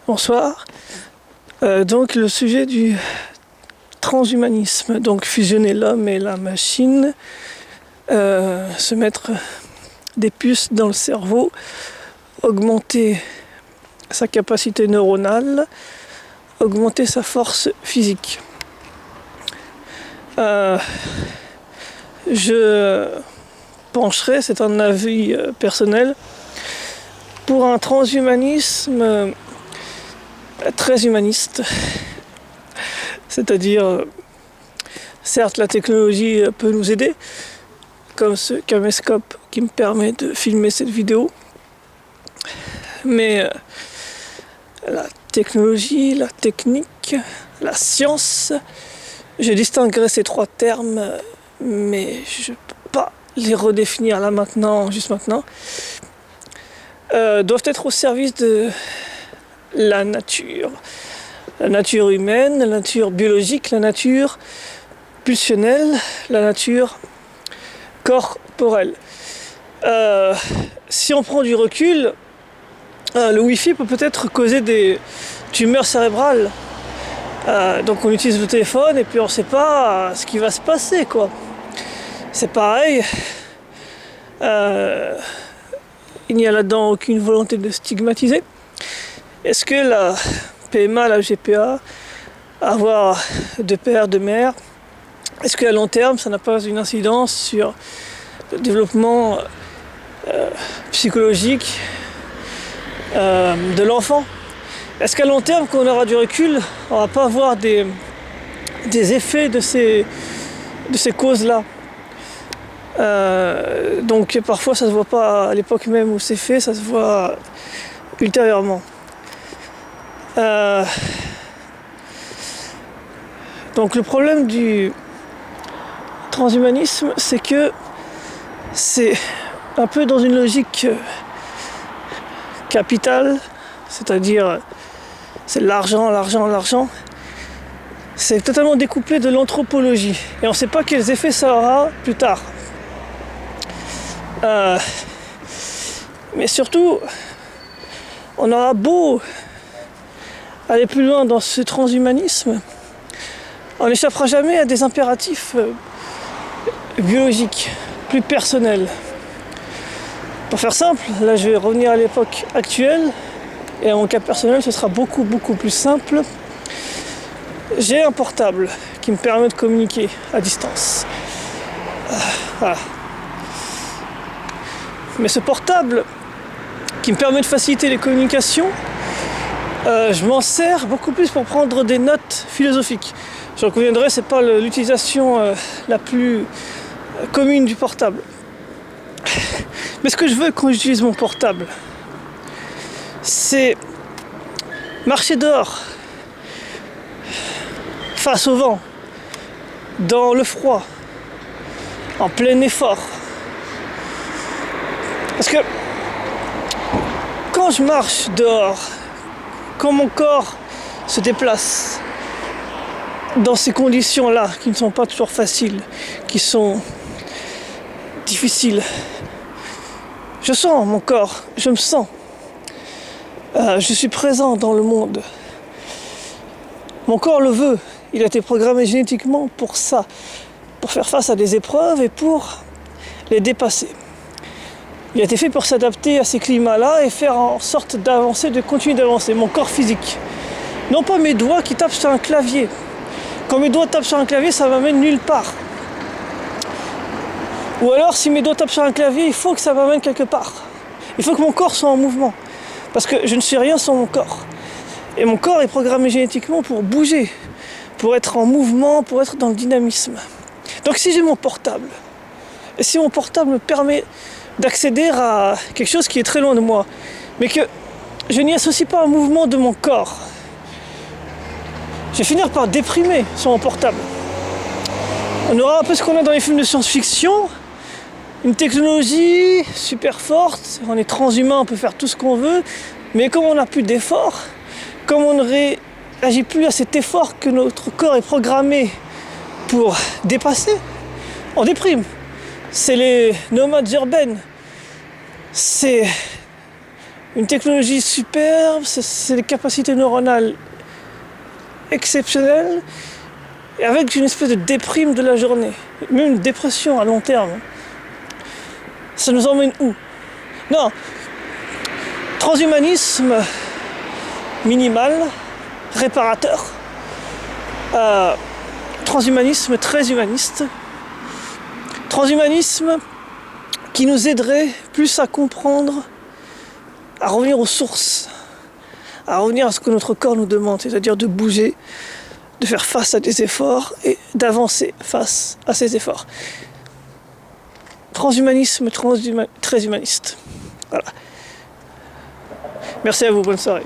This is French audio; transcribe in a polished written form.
Bonsoir. Donc le sujet du transhumanisme, donc fusionner l'homme et la machine, se mettre des puces dans le cerveau, augmenter sa capacité neuronale, augmenter sa force physique. Je pencherai, c'est un avis personnel, pour un transhumanisme très humaniste. C'est-à-dire, certes, la technologie peut nous aider, comme ce caméscope qui me permet de filmer cette vidéo, mais la technologie, la technique, la science, je distinguerai ces trois termes, mais je ne peux pas les redéfinir là maintenant, juste maintenant, doivent être au service de la nature humaine, la nature biologique, la nature pulsionnelle, la nature corporelle. Si on prend du recul, le Wi-Fi peut peut-être causer des tumeurs cérébrales. Donc on utilise le téléphone et puis on ne sait pas ce qui va se passer, quoi. C'est pareil. Il n'y a là-dedans aucune volonté de stigmatiser. Est-ce que la PMA, la GPA, avoir de père, de mère, est-ce qu'à long terme, ça n'a pas une incidence sur le développement psychologique de l'enfant? Est-ce qu'à long terme, quand on aura du recul, on ne va pas avoir des effets de ces causes-là? Donc parfois ça ne se voit pas à l'époque même où c'est fait, ça se voit ultérieurement. Donc le problème du transhumanisme, c'est que c'est un peu dans une logique capitale, c'est-à-dire c'est l'argent. C'est totalement découplé de l'anthropologie et on ne sait pas quels effets ça aura plus tard. Mais surtout, on aura beau aller plus loin dans ce transhumanisme, on n'échappera jamais à des impératifs biologiques, plus personnels. Pour faire simple, là je vais revenir à l'époque actuelle, et à mon cas personnel ce sera beaucoup plus simple. J'ai un portable qui me permet de communiquer à distance. Voilà. Mais ce portable qui me permet de faciliter les communications, je m'en sers beaucoup plus pour prendre des notes philosophiques. J'en conviendrai, c'est pas l'utilisation la plus commune du portable. Mais ce que je veux quand j'utilise mon portable, c'est marcher dehors, face au vent, dans le froid, en plein effort. Parce que quand je marche dehors, quand mon corps se déplace dans ces conditions-là, qui ne sont pas toujours faciles, qui sont difficiles, je sens mon corps, je me sens. Je suis présent dans le monde. Mon corps le veut, il a été programmé génétiquement pour ça, pour faire face à des épreuves et pour les dépasser. Il a été fait pour s'adapter à ces climats-là et faire en sorte d'avancer, de continuer d'avancer. Mon corps physique. Non pas mes doigts qui tapent sur un clavier. Quand mes doigts tapent sur un clavier, ça m'amène nulle part. Ou alors, si mes doigts tapent sur un clavier, il faut que ça m'amène quelque part. Il faut que mon corps soit en mouvement. Parce que je ne suis rien sans mon corps. Et mon corps est programmé génétiquement pour bouger, pour être en mouvement, pour être dans le dynamisme. Donc si j'ai mon portable, et si mon portable me permet d'accéder à quelque chose qui est très loin de moi, mais que je n'y associe pas un mouvement de mon corps, je vais finir par déprimer sur mon portable. On aura un peu ce qu'on a dans les films de science-fiction, une technologie super forte, on est transhumain, on peut faire tout ce qu'on veut, mais comme on n'a plus d'effort, comme on ne réagit plus à cet effort que notre corps est programmé pour dépasser, on déprime. C'est les nomades urbaines. C'est Une technologie superbe, c'est des capacités neuronales exceptionnelles, et avec une espèce de déprime de la journée, même une dépression à long terme. Ça nous emmène où? Non, transhumanisme minimal, réparateur, transhumanisme très humaniste, transhumanisme qui nous aiderait plus à comprendre, à revenir aux sources, à revenir à ce que notre corps nous demande, c'est-à-dire de bouger, de faire face à des efforts et d'avancer face à ces efforts. Transhumanisme très humaniste. Voilà. Merci à vous, bonne soirée.